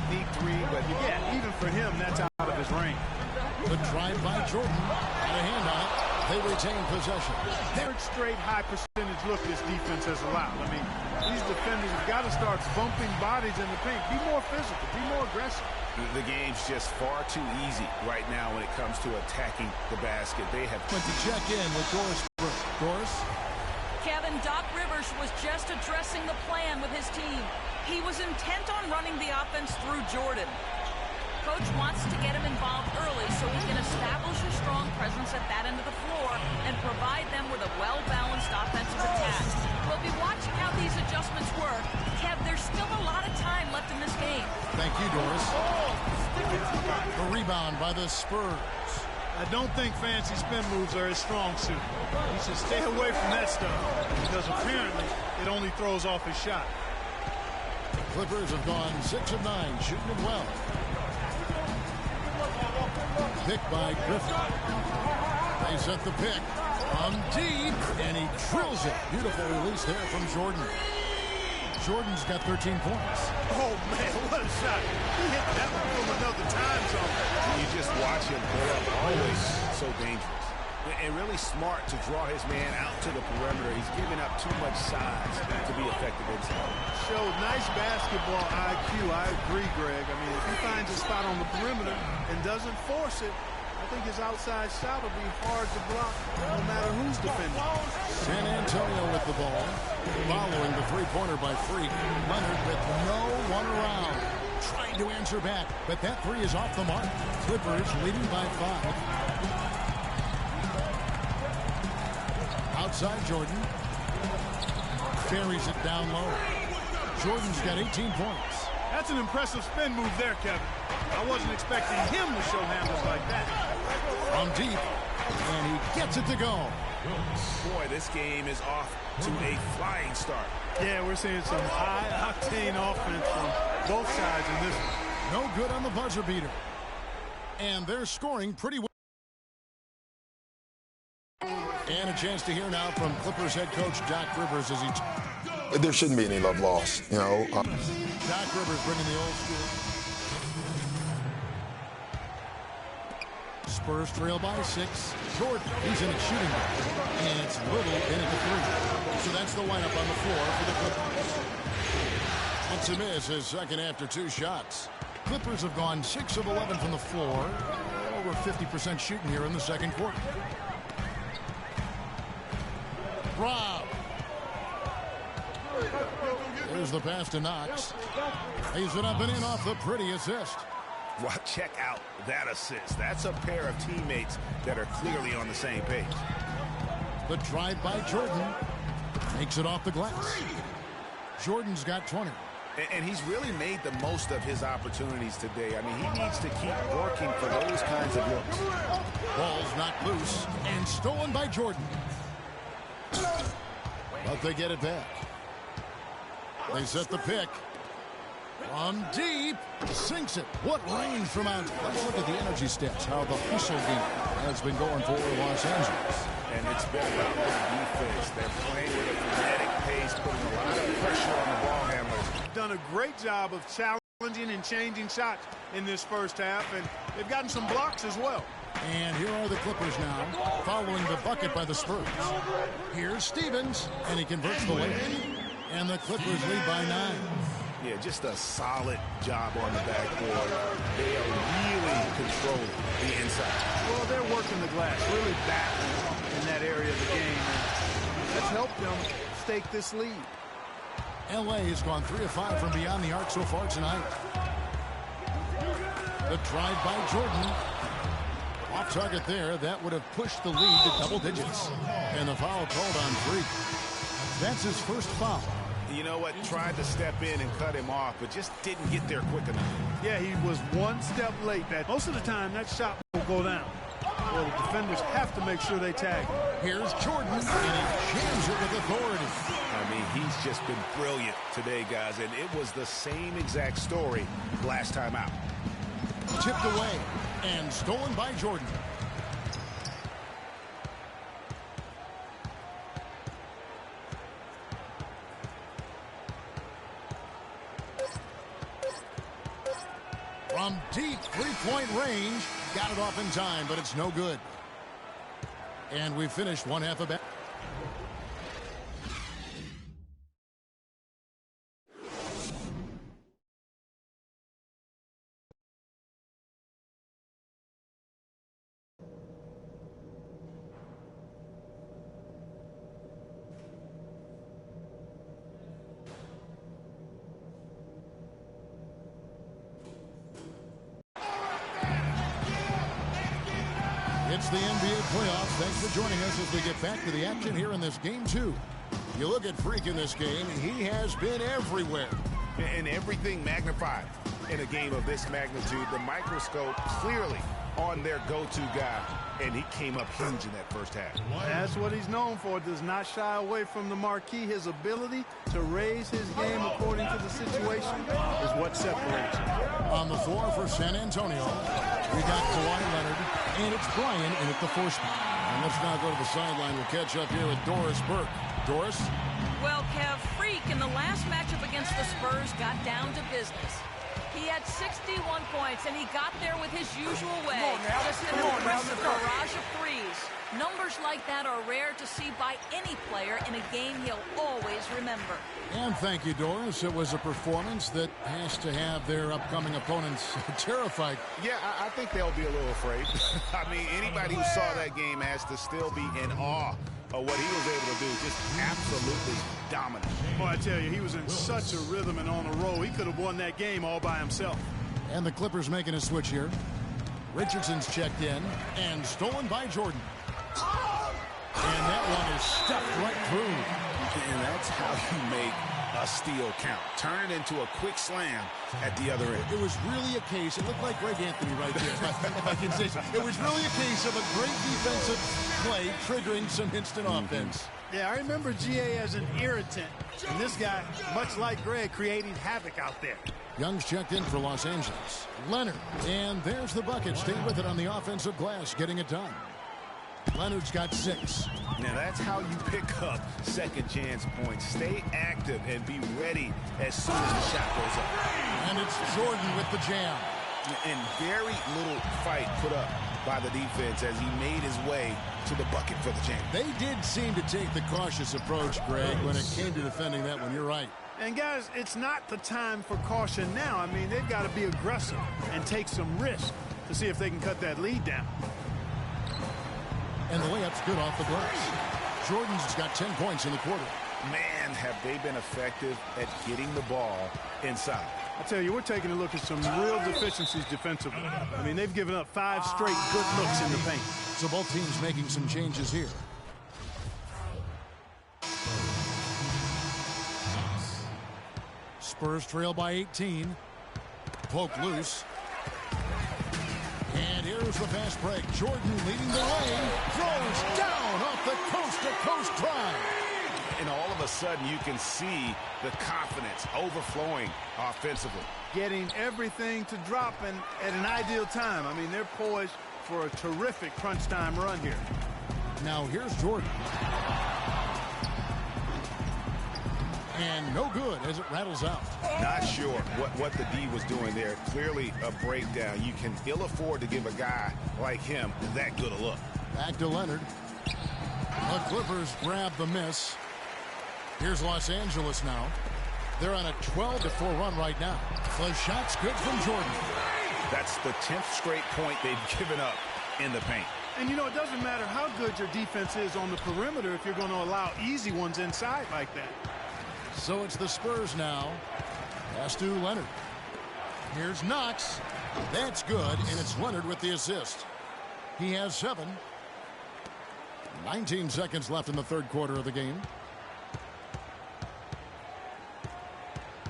technique three, but yeah, even for him, that's out of his range. The drive by Jordan. Got a hand on it. They retain possession. Third straight high percentage look this defense has allowed. I mean, these defenders have got to start bumping bodies in the paint. Be more physical. Be more aggressive. The game's just far too easy right now when it comes to attacking the basket. They have went to check in with Doris Burke. Doris? Kevin, Doc Rivers was just addressing the plan with his team. He was intent on running the offense through Jordan. Coach wants to get him involved early so he can establish a strong presence at that end of the floor and provide them with a well-balanced offensive attack. We'll be watching how these adjustments work. Kev, there's still a lot of time left in this game. Thank you, Doris. The rebound by the Spurs. I don't think fancy spin moves are his strong suit. He should stay away from that stuff because apparently it only throws off his shot. Clippers have gone 6 of 9, shooting it well. Pick by Griffin. They set the pick from deep, and he drills it. Beautiful release there from Jordan. Jordan's got 13 points. Oh, man, what a shot. He hit that one from another time zone. You just watch him pull up, always so dangerous. And really smart to draw his man out to the perimeter. He's giving up too much size to be effective inside. Showed nice basketball IQ. I agree, Greg. I mean, if he finds a spot on the perimeter and doesn't force it, I think his outside shot will be hard to block no matter who's defending. San Antonio with the ball. Following the three-pointer by Freak. Leonard with no one around. Trying to answer back, but that three is off the mark. Clippers leading by 5. Outside Jordan. Buries it down low. Jordan's got 18 points. That's an impressive spin move there, Kevin. I wasn't expecting him to show handles like that. From deep, and he gets it to go. Boy, this game is off to a flying start. Yeah, we're seeing some high-octane offense from both sides in this one. No good on the buzzer beater. And they're scoring pretty well. And a chance to hear now from Clippers head coach Doc Rivers as he... There shouldn't be any love lost, you know. Doc Rivers bringing the old school. Spurs trail by 6. Jordan, he's in a shooting ball. And it's Little in at the 3. So that's the lineup on the floor for the Clippers. Wants to miss his second after 2 shots. Clippers have gone 6 of 11 from the floor. Over 50% shooting here in the second quarter. Rob. There's the pass to Knox. He's it up and in off the pretty assist. Well, check out that assist. That's a pair of teammates that are clearly on the same page. The drive by Jordan makes it off the glass. Jordan's got 20. And he's really made the most of his opportunities today. I mean, he needs to keep working for those kinds of looks. Ball's knocked loose and stolen by Jordan. But they get it back. They set the pick. From deep, sinks it. What range from out? Let's look at the energy stats, how the hustle game has been going for Los Angeles. And it's been about their defense. They're playing with a frenetic pace, putting a lot of pressure on the ball handlers. Done a great job of challenging and changing shots in this first half, and they've gotten some blocks as well. And here are the Clippers now, following the bucket by the Spurs. Here's Stevens, and he converts the layup. And the Clippers lead by 9. Yeah, just a solid job on the backboard. They are really controlling the inside. Well, they're working the glass, really battling in that area of the game. And that's helped them stake this lead. L.A. has gone 3 of 5 from beyond the arc so far tonight. The drive by Jordan. Off target there. That would have pushed the lead to double digits. And the foul called on Freak. That's his first foul. You know what? Tried to step in and cut him off, but just didn't get there quick enough. Yeah, he was one step late. Most of the time, that shot will go down. Well, the defenders have to make sure they tag. Here's Jordan, and he jams it with authority. I mean, he's just been brilliant today, guys, and it was the same exact story last time out. Tipped away and stolen by Jordan. From deep three-point range, got it off in time, but it's no good. And we finished one half of it. It's the NBA playoffs. Thanks for joining us as we get back to the action here in this game 2. You look at Freak in this game, he has been everywhere. And everything magnified in a game of this magnitude. The microscope clearly on their go-to guy, and he came up huge in that first half. That's what he's known for. Does not shy away from the marquee. His ability to raise his game according to the situation is what separates him. On the floor for San Antonio, we got Kawhi Leonard, and it's Brian in at the force. And let's now go to the sideline. We'll catch up here with Doris Burke. Doris? Well, Kev, Freak in the last matchup against the Spurs got down to business. He had 61 points, and he got there with his usual way. Just an impressive barrage of threes. Numbers like that are rare to see by any player in a game he'll always remember. And thank you, Doris. It was a performance that has to have their upcoming opponents terrified. Yeah, I think they'll be a little afraid. I mean, anybody who saw that game has to still be in awe of what he was able to do. Just absolutely dominant. Boy, I tell you, he was in such a rhythm and on a roll. He could have won that game all by himself. And the Clippers making a switch here. Richardson's checked in and stolen by Jordan. And that one is stuffed right through. And that's how you make a steal count. Turn it into a quick slam at the other end. It was really a case, it looked like Greg Anthony right there, if I can say so. It was really a case of a great defensive play triggering some instant offense. Yeah, I remember GA as an irritant. And this guy, much like Greg, creating havoc out there. Young's checked in for Los Angeles. Leonard, and there's the bucket. Stay with it on the offensive glass, getting it done. Leonard's got 6. Now that's how you pick up second chance points. Stay active and be ready as soon as the shot goes up. And it's Jordan with the jam. And very little fight put up by the defense as he made his way to the bucket for the jam. They did seem to take the cautious approach, Greg, when it came to defending that one. You're right. And guys, it's not the time for caution now. I mean, they've got to be aggressive and take some risk to see if they can cut that lead down. And the layup's good off the glass. Jordan's got 10 points in the quarter. Man, have they been effective at getting the ball inside. I tell you, we're taking a look at some real deficiencies defensively. I mean, they've given up 5 straight good looks in the paint. So both teams making some changes here. Spurs trail by 18. Poke loose. And here's the fast break. Jordan leading the way. Throws down off the coast-to-coast drive. And all of a sudden, you can see the confidence overflowing offensively. Getting everything to drop at an ideal time. I mean, they're poised for a terrific crunch time run here. Now here's Jordan. And no good as it rattles out. Not sure what the D was doing there. Clearly a breakdown. You can ill afford to give a guy like him that good a look. Back to Leonard. The Clippers grab the miss. Here's Los Angeles now. They're on a 12-4 run right now. The shot's good from Jordan. That's the 10th straight point they've given up in the paint. And, you know, it doesn't matter how good your defense is on the perimeter if you're going to allow easy ones inside like that. So it's the Spurs now. Pass to Leonard. Here's Knox. That's good, and it's Leonard with the assist. He has 7. 19 seconds left in the third quarter of the game.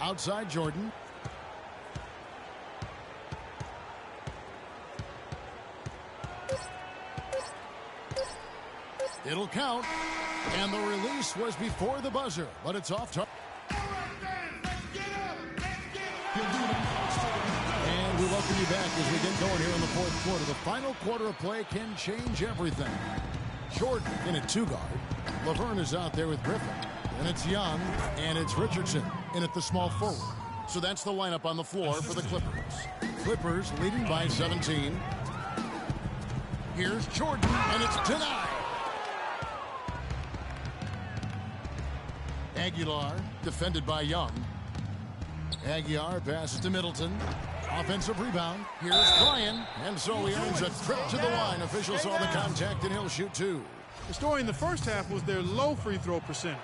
Outside Jordan. It'll count. And the release was before the buzzer, but it's off target. And we welcome you back as we get going here in the fourth quarter. The final quarter of play can change everything. Jordan in at 2 guard. Laverne is out there with Griffin. And it's Young, and it's Richardson in at the small forward. So that's the lineup on the floor for the Clippers. Clippers leading by 17. Here's Jordan, and it's denied. Aguilar, defended by Young. Aguilar passes to Middleton. Offensive rebound. Here's Bryan. And so he earns a trip to the line. Officials saw the contact, and he'll shoot two. The story in the first half was their low free throw percentage.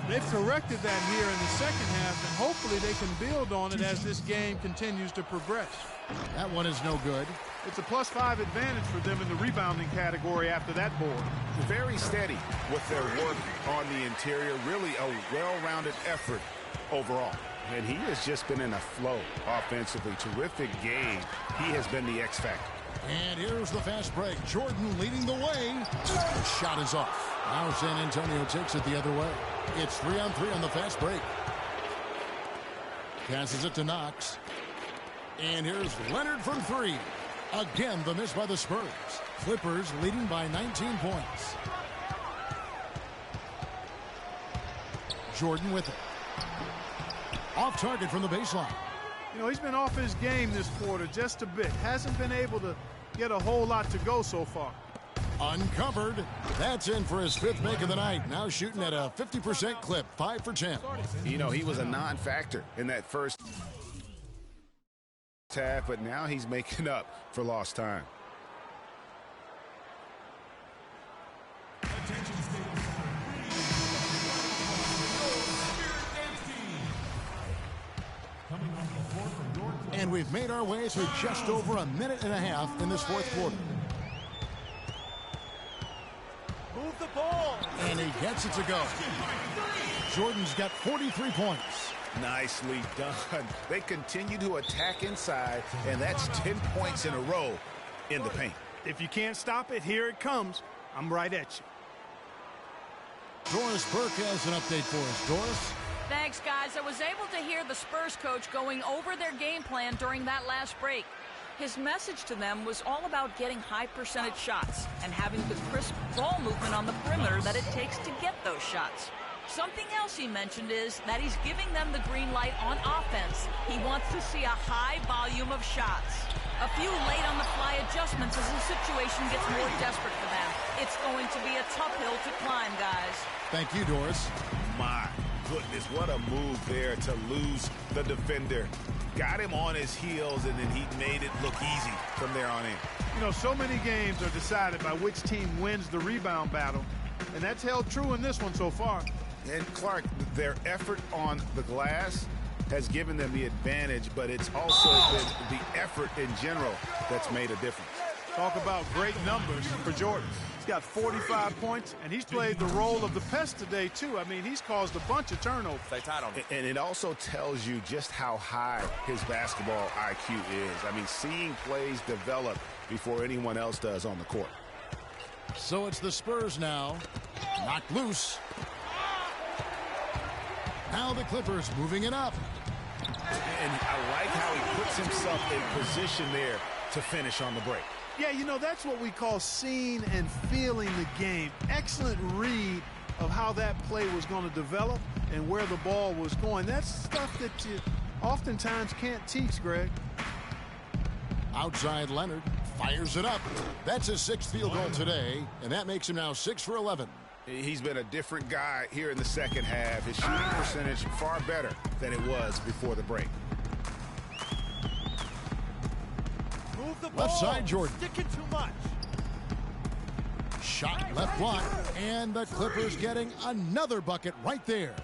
They've corrected that here in the second half, and hopefully they can build on it as this game continues to progress. That one is no good. It's a +5 advantage for them in the rebounding category after that board. Very steady with their work on the interior. Really a well-rounded effort overall. And he has just been in a flow offensively. Terrific game. He has been the X factor. And here's the fast break. Jordan leading the way. The shot is off. Now San Antonio takes it the other way. It's 3-on-3 on the fast break. Passes it to Knox. And here's Leonard from three. Again, the miss by the Spurs. Clippers leading by 19 points. Jordan with it. Off target from the baseline. You know, he's been off his game this quarter just a bit. Hasn't been able to get a whole lot to go so far. Uncovered. That's in for his 5th make of the night. Now shooting at a 50% clip. 5 for 10. You know, he was a non-factor in that first half, but now he's making up for lost time. And we've made our way through just over a minute and a half in this 4th quarter. Move the ball. And he gets it to go. Jordan's got 43 points. Nicely done. They continue to attack inside, and that's 10 points in a row in the paint. If you can't stop it, here it comes. I'm right at you. Doris Burke has an update for us. Doris? Thanks, guys. I was able to hear the Spurs coach going over their game plan during that last break. His message to them was all about getting high percentage shots and having the crisp ball movement on the perimeter that it takes to get those shots. Something else he mentioned is that he's giving them the green light on offense. He wants to see a high volume of shots. A few late-on-the-fly adjustments as the situation gets more desperate for them. It's going to be a tough hill to climb, guys. Thank you, Doris. My goodness, what a move there to lose the defender. Got him on his heels, and then he made it look easy from there on in. You know, so many games are decided by which team wins the rebound battle, and that's held true in this one so far. And Clark, their effort on the glass has given them the advantage, but it's also been the effort in general that's made a difference. Talk about great numbers for Jordan. He's got 45 points, and he's played the role of the pest today, too. I mean, he's caused a bunch of turnovers. Stay tight on it. And it also tells you just how high his basketball IQ is. I mean, seeing plays develop before anyone else does on the court. So it's the Spurs now. Knocked loose. Now the Clippers moving it up. And I like how he puts himself in position there to finish on the break. Yeah, you know, that's what we call seeing and feeling the game. Excellent read of how that play was going to develop and where the ball was going. That's stuff that you oftentimes can't teach, Greg. Outside Leonard fires it up. That's his 6th field goal today, and that makes him now 6 for 11. He's been a different guy here in the second half. His shooting percentage far better than it was before the break. Move the ball. Left side, Jordan. Sticking too much. Shot left block, and the Clippers getting another bucket right there.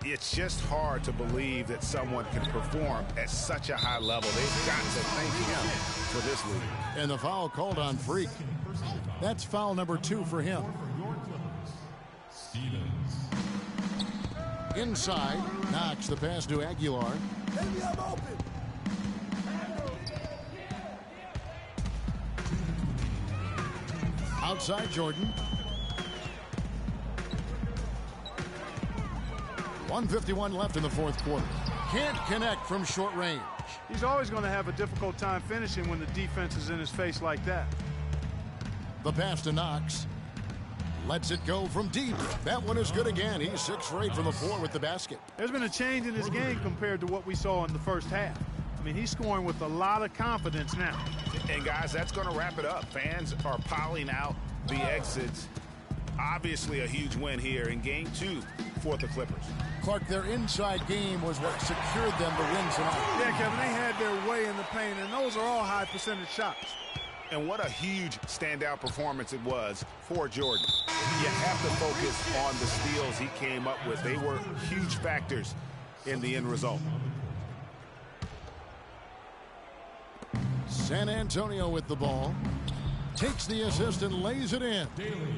It's just hard to believe that someone can perform at such a high level. They've got to thank him for this lead. And the foul called on Freak. That's foul number 2 for him. Inside, Knox the pass to Aguilar. Maybe I'm open. Outside Jordan. 1:51 left in the 4th quarter. Can't connect from short range. He's always going to have a difficult time finishing when the defense is in his face like that. The pass to Knox. Lets it go from deep. That one is good again. He's 6 for 8 from the floor with the basket. There's been a change in his game compared to what we saw in the first half. I mean, he's scoring with a lot of confidence now. And, guys, that's going to wrap it up. Fans are piling out the exits. Obviously a huge win here in Game 2 for the Clippers. Clark, their inside game was what secured them to win tonight. Yeah, Kevin, they had their way in the paint, and those are all high percentage shots. And what a huge standout performance it was for Jordan. You have to focus on the steals he came up with. They were huge factors in the end result. San Antonio with the ball. Takes the assist and lays it in.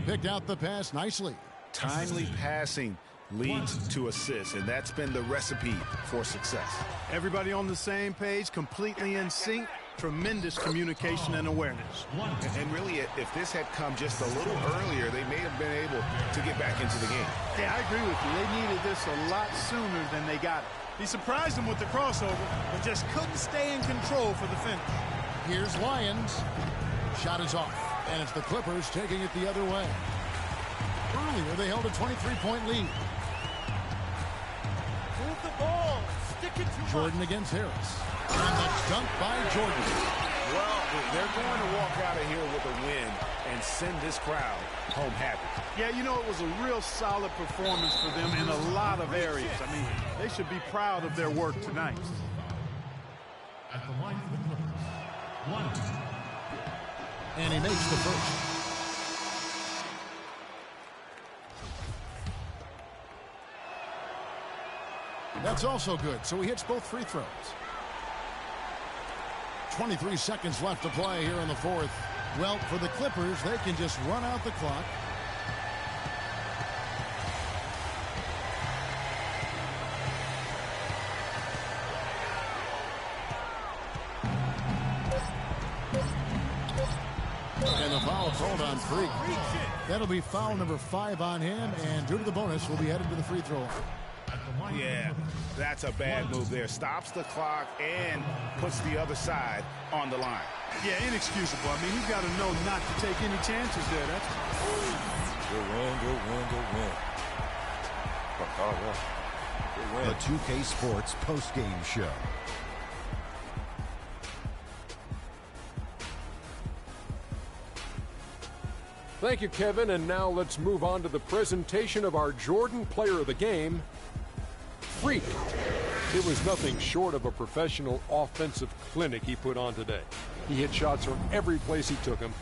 Picked out the pass nicely. Timely passing leads to assists, and that's been the recipe for success. Everybody on the same page, completely in sync. Tremendous communication and awareness. And really, if this had come just a little earlier, they may have been able to get back into the game. Yeah, I agree with you. They needed this a lot sooner than they got it. He surprised them with the crossover, but just couldn't stay in control for the finish. Here's Lyons. Shot is off, and it's the Clippers taking it the other way. Earlier, they held a 23-point lead. Move the ball. Stick it to Jordan against Harris. And the dunk by Jordan. Well, they're going to walk out of here with a win and send this crowd home happy. Yeah, you know, it was a real solid performance for them in a lot of areas. I mean, they should be proud of their work tonight. At the line for the Clippers. 1. And he makes the first. That's also good, so he hits both free throws. 23 seconds left to play here in the fourth. Well, for the Clippers, they can just run out the clock. And the foul called on Freak. That'll be foul number 5 on him, and due to the bonus, will be headed to the free throw line. Yeah, that's a bad move there. Stops the clock and puts the other side on the line. Yeah, inexcusable. I mean, you've got to know not to take any chances there. That's good win. Good win. The 2K Sports postgame show. Thank you, Kevin. And now let's move on to the presentation of our Jordan Player of the Game, Freak. It was nothing short of a professional offensive clinic he put on today. He hit shots from every place he took them,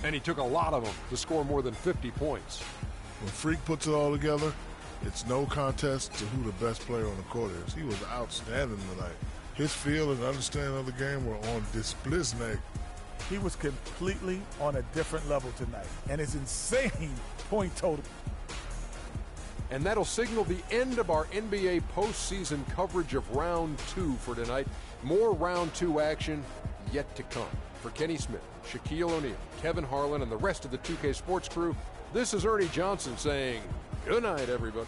and he took a lot of them to score more than 50 points. When Freak puts it all together, it's no contest to who the best player on the court is. He was outstanding tonight. His feel and understanding of the game were on display. He was completely on a different level tonight, and it's insane point total. And that'll signal the end of our NBA postseason coverage of Round 2 for tonight. More Round 2 action yet to come. For Kenny Smith, Shaquille O'Neal, Kevin Harlan, and the rest of the 2K Sports crew, this is Ernie Johnson saying good night, everybody.